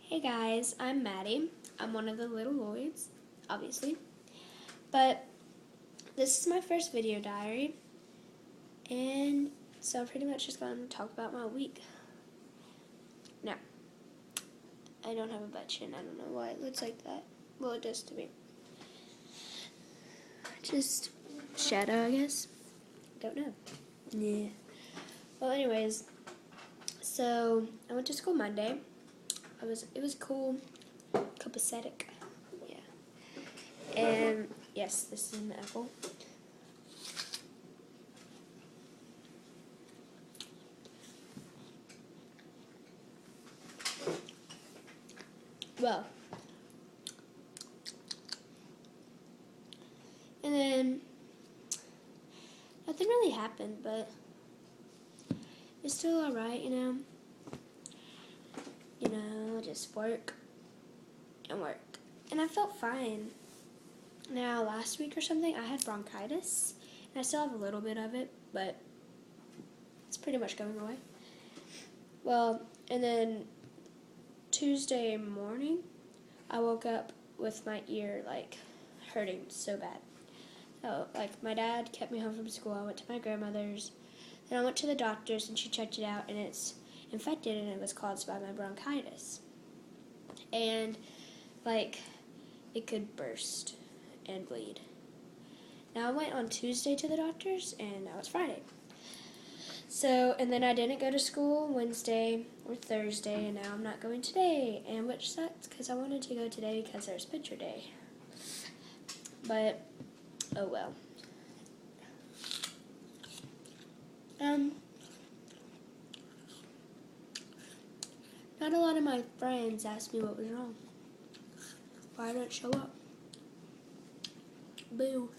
Hey guys, I'm Maddie. I'm one of the little Lloyds, obviously. But this is my first video diary, and so I'm pretty much just going to talk about my week. Now, I don't have a butt chin. I don't know why it looks like that. Well, it does to me. Just shadow, I guess. Don't know. Yeah. Well, anyways, so I went to school Monday. It was cool, copacetic, yeah. And yes, this is an apple. Well, and then nothing really happened, but it's still alright, you know. Just work and work. And I felt fine. Now, last week or something, I had bronchitis, and I still have a little bit of it, but it's pretty much going away. Well, and then Tuesday morning, I woke up with my ear, hurting so bad. So, my dad kept me home from school. I went to my grandmother's. Then I went to the doctor's, and she checked it out, and it's infected, and it was caused by my bronchitis. And, it could burst and bleed. Now, I went on Tuesday to the doctor's, and now it's Friday. So, and then I didn't go to school Wednesday or Thursday, and now I'm not going today, and which sucks, because I wanted to go today because there's picture day. But, oh well. Not a lot of my friends asked me what was wrong. Why I didn't show up. Boo.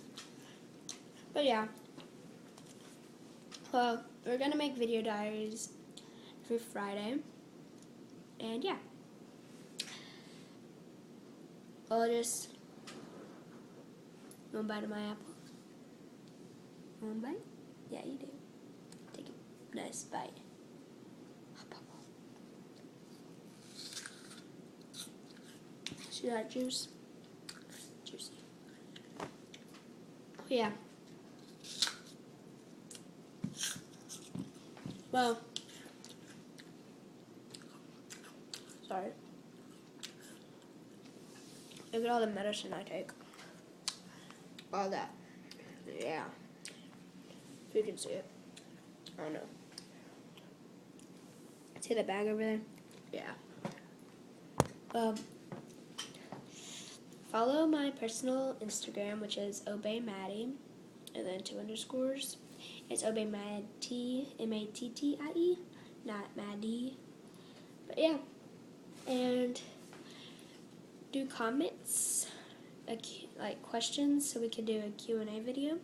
But yeah. Well, we're going to make video diaries for Friday. And yeah. I'll just... You want a bite of my apple? You want a bite? Yeah, you do. Take a nice bite. See that juice? Juicy. Yeah. Well, sorry. Look at all the medicine I take. All that. Yeah. If you can see it. I don't know. See the bag over there? Yeah. Follow my personal Instagram, which is obeymaddie, and then 2 underscores. It's obeymaddie, M-A-T-T-I-E, not Maddie. But yeah, and do comments, questions, so we can do a Q&A video.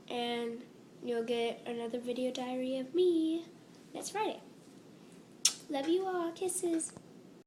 And you'll get another video diary of me next Friday. Love you all. Kisses.